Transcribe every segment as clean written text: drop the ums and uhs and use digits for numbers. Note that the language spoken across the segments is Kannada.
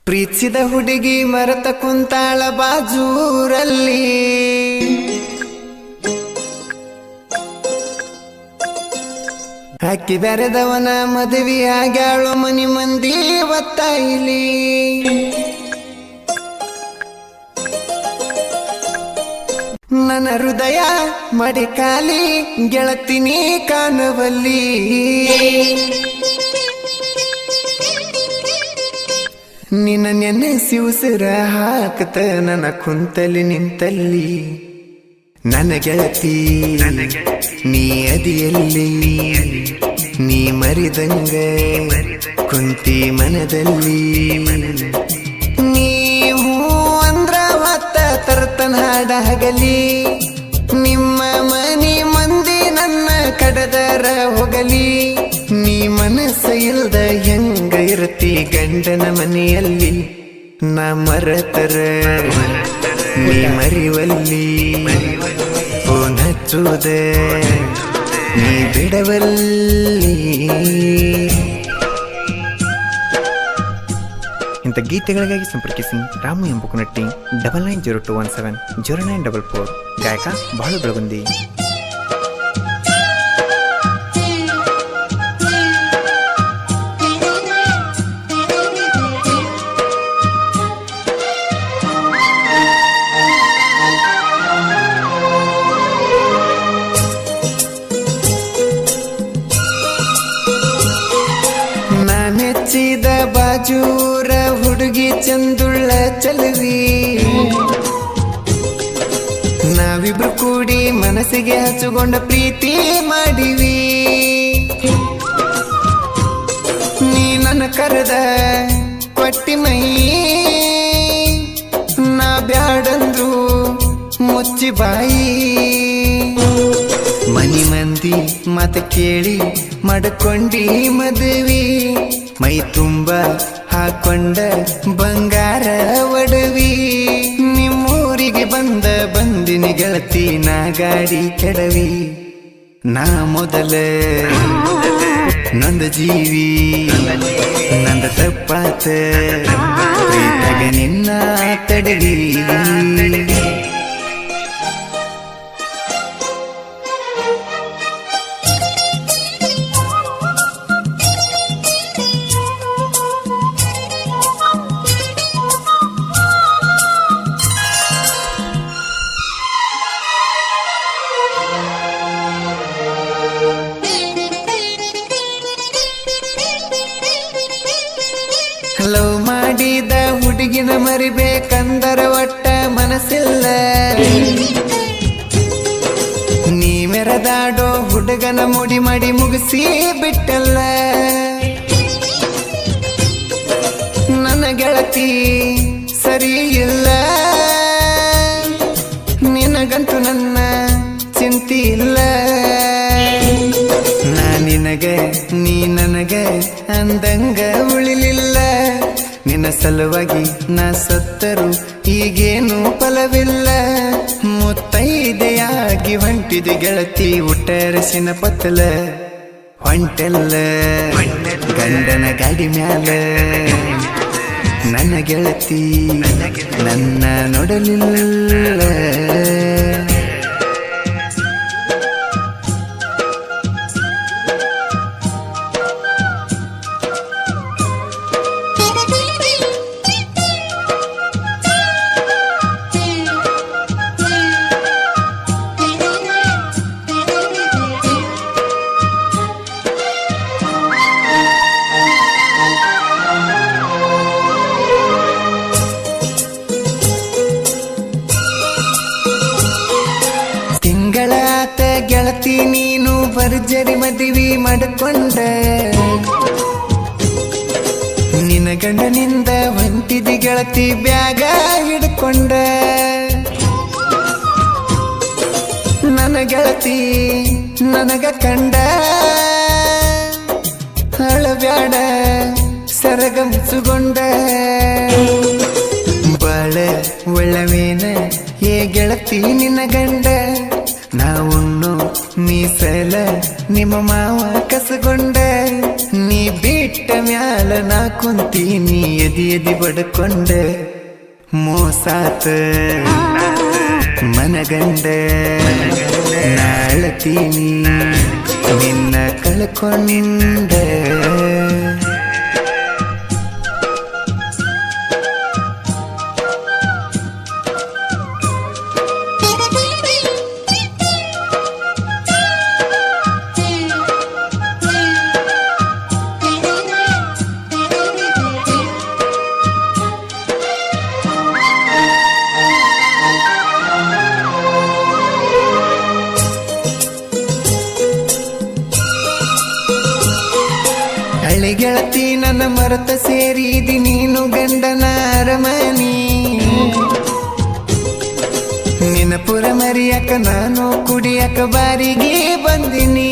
ಪ್ರೀತಿಸಿದ ಹುಡುಗಿ ಮರೆತ ಕುಂತಾಳ ಬಾಜೂರಲ್ಲಿ. ಹಾಕಿ ಬೆರೆದವನ ಮದುವೆ ಆಗ್ಯಾಳು ಮನಿ ಮಂದಿ ಒತ್ತಾಯಿಲಿ. ನನ್ನ ಹೃದಯ ಮಡಿಕಾಲಿ ಗೆಳತಿನಿ ಕಾಣವಲ್ಲಿ. ನಿನ್ನ ನೆನೆಸಿ ಉಸಿರ ಹಾಕತ ನನ್ನ ಕುಂತಲಿ ನಿಂತಲ್ಲಿ. ನನ್ನ ಗೆಳತಿ ನೀ ಅದಿಯಲ್ಲಿ, ನೀ ಮರಿದಂಗ ಕುಂತಿ ಮನದಲ್ಲಿ. ನೀವು ಅಂದ್ರ ಮತ್ತ ತರ್ತನ ಹಾಡ ಹಗಲಿ. ನಿಮ್ಮ ಮನಿ ಮಂದಿ ನನ್ನ ಕಡದರ ಹೋಗಲಿ. ನೀ ಮನಸ್ಸ ಇಲ್ದ ಹೆಂಗ ಇರ್ತಿ ಗಂಡನ ಮನೆಯಲ್ಲಿ. ನಾ ಮರತರ ನೀ ಮರಿವಲ್ಲಿ. ಫೋನ್ ಹಚ್ಚುವುದ ನೀ ಬಿಡವಲ್ಲಿ. ಇಂಥ ಗೀತೆಗಳಿಗಾಗಿ ಸಂಪರ್ಕಿಸಿ ರಾಮು ಎಂಬುಕನಟ್ಟಿ 9902170944. ಗಾಯಕ ಬಾಳು ಬೆಳಗುಂದಿ. ಮೆಚ್ಚಿದ ಬಾಜೂರ ಹುಡುಗಿ ಚಂದುಳ್ಳ ಚಲವಿ. ನಾವಿಬ್ರು ಕೂಡಿ ಮನಸ್ಸಿಗೆ ಹಚ್ಚುಕೊಂಡ ಪ್ರೀತಿ ಮಾಡಿವಿ. ನೀ ನನ್ನ ಕರೆದ ಕೊಟ್ಟಿ ಮೈ, ನಾ ಬ್ಯಾಡಂದ್ರು ಮುಚ್ಚಿ ಬಾಯಿ. ಮನಿ ಮಂದಿ ಮತ ಕೇಳಿ ಮಡ್ಕೊಂಡಿ ಮದುವೆ. ಮೈ ತುಂಬ ಹಾಕೊಂಡ ಬಂಗಾರ ಒಡವಿ. ನಿಮ್ಮೂರಿಗೆ ಬಂದಿನಿ ಗೆಳತಿ ನಾ ಗಾಡಿ ಕೆಡವಿ. ನಾ ಮೊದಲ ನಂದ ಜೀವಿ, ನಂದ ತಪ್ಪಾತ ಪ್ರೀತಗ ನಿನ್ನ ತಡವಿ. ಲವ್ ಮಾಡಿದ ಹುಡುಗಿನ ಮರಿಬೇಕಂದರ ಒಟ್ಟ ಮನಸ್ಸಿಲ್ಲ. ನೀ ಮೆರೆದಾಡೋ ಹುಡುಗನ ಮುಡಿ ಮಾಡಿ ಮುಗಿಸಿ ಬಿಟ್ಟಲ್ಲ. ನನ್ನ ಗೆಳತಿ ಸರಿ ಇಲ್ಲ, ನಿನಗಂತೂ ನನ್ನ ಚಿಂತೆ ಇಲ್ಲ. ನಾ ನಿನಗ ನೀ ನನಗ ಅಂದಂಗ ಉಳಿಲಿಲ್ಲ. ನಿನ್ನ ಸಲುವಾಗಿ ನಾ ಸತ್ತರು ಈಗೇನು ಫಲವಿಲ್ಲ. ಮುತ್ತೈದೆಯಾಗಿ ಹೊಂಟಿದೆ ಗೆಳತಿ ಉಟ್ಟರಸಿನ ಪತ್ತಲ. ಹೊಂಟೆಲ್ಲ ಗಂಡನ ಗಾಡಿ ಮ್ಯಾಲ. ನನ್ನ ಗೆಳತಿ ನನ್ನ ನೋಡಲಿಲ್ಲ. ತಿಂಗಳಾತ ಗೆಳತಿ ನೀನು ಭರ್ಜರಿ ಮದುವೆ ಮಾಡಿಕೊಂಡ. ನಿನ್ನ ಗಂಡನಿಂದ ಹೊಂಟಿದಿ ಗೆಳತಿ ಬ್ಯಾಗ ಹಿಡ್ಕೊಂಡ. ನನ್ನ ಗೆಳತಿ ನನಗ ಕಂಡ ಅಳಬ್ಯಾಡ ಸರಗ ಮುಚ್ಚುಗೊಂಡ. ಬಾಳ ಒಳ್ಳವೇನ ಏ ಗೆಳತಿ ನಿನ್ನ ಗಂಡ. ನಾವುಣ್ಣು ಮೀಸಲ ನಿಮ್ಮ ಮಾವ ಕಸಗೊಂಡ. ನೀ ಬಿಟ್ಟ ಮ್ಯಾಲ ನಾ ಕುಂತೀನಿ ಎದಿ ಎದಿ ಬಡ್ಕೊಂಡ ಮೋಸಾತ ಮನಗಂಡ ನಾಳತೀನಿ ನಿನ್ನ ಕಳ್ಕೊಂಡ ಗೆಳತಿ ನನ್ನ ಮರತ ಸೇರಿದಿ ನೀನು ಗಂಡನ ಅರಮನಿ ನಿನ್ನ ಪುರ ಮರಿಯಕ ನಾನು ಕುಡಿಯಕ ಬಾರಿಗೆ ಬಂದಿನಿ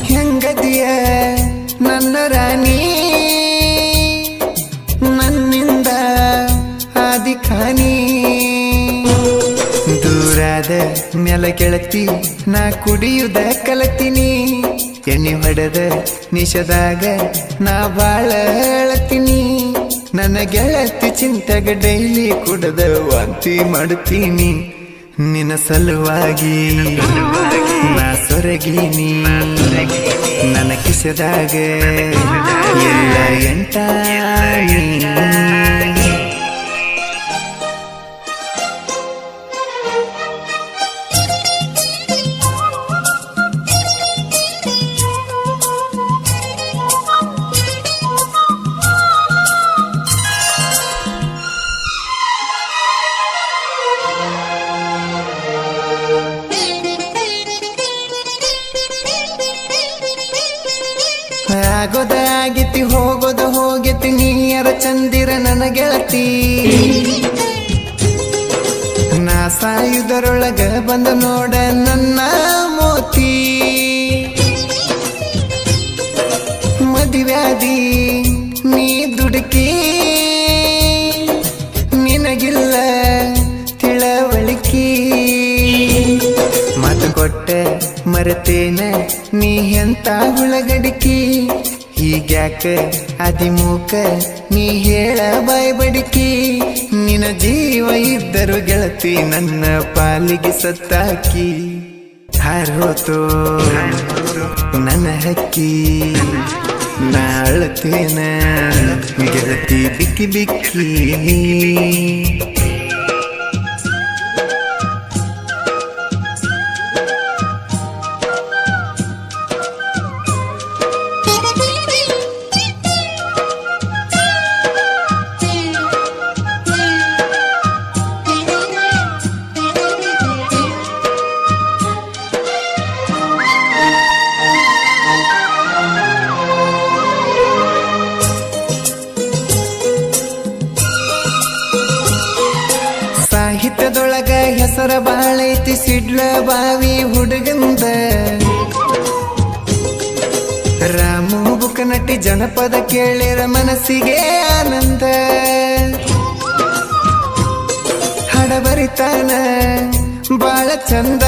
ಹೆಂಗದಿಯ ನನ್ನ ರಾಣಿ ನನ್ನಿಂದ ಆದಿಖಾನಿ ದೂರಾದ ಮ್ಯಾಲ ಗೆಳತಿ ನಾ ಕುಡಿಯುದ ಕಲತೀನಿ ಎಣ್ಣೆ ಹೊಡೆದ ನಿಷದಾಗ ನಾ ಬಾಳ ಅಳತೀನಿ ನನ್ನ ಗೆಳತಿ ಚಿಂತೆಗ ಡೈಲಿ ಕುಡದ ವಾಂತಿ ಮಾಡುತ್ತೀನಿ ನಿನ್ನ ಸಲುವಾಗಿ ನಾ ಸೊರಗೀನಿ ನನ್ನ ಕಿಸದಾಗ ಎಲ್ಲ ಎಂಟಾಣಿ ಆಗೋದ ಆಗಿತಿ ಹೋಗೋದ ಹೋಗಿತಿ ನೀಯರ ಚಂದಿರ ನನ್ನ ಗೆಳತಿ ನಾ ಸಾಯುದರೊಳಗ ಬಂದ ನೋಡ ನನ್ನ ಮೋತಿ ಮದುವ್ಯಾದಿ ನೀ ದುಡುಕಿ ನಿನಗಿಲ್ಲ ತಿಳವಳಿಕಿ ಮಾತು ಕೊಟ್ಟೆ ಮರೆತೇನ ನೀ ಎಂತ ಹುಳಗಡಿಕಿ ಹೀಗ್ಯಾಕ ಅದಿಮೂಕ ನೀ ಹೇಳ ಬಾಯ್ಬಡಿಕಿ ನಿನ್ನ ಜೀವ ಇದ್ದರು ಗೆಳತಿ ನನ್ನ ಪಾಲಿಗೆ ಸತ್ತಾಕಿ ಹಾರೋತೋ ನನ್ನ ಹಕ್ಕಿ ನಾ ಅಳತೇನ ಗೆಳತಿ ಬಿಕ್ಕಿ ಬಿಕ್ಕಿ ಸಾಹಿತ್ಯದೊಳಗ ಹೆಸರ ಬಾಳೈತಿ ಸಿಡ್ಲ ಬಾವಿ ಹುಡುಗಂದ ರಾಮು ಬುಕನಟ್ಟಿ ಜನಪದ ಕೇಳಿರ ಮನಸ್ಸಿಗೆ ಆನಂದ ಹಾಡ ಬರಿತಾನ ಬಾಳ ಚಂದ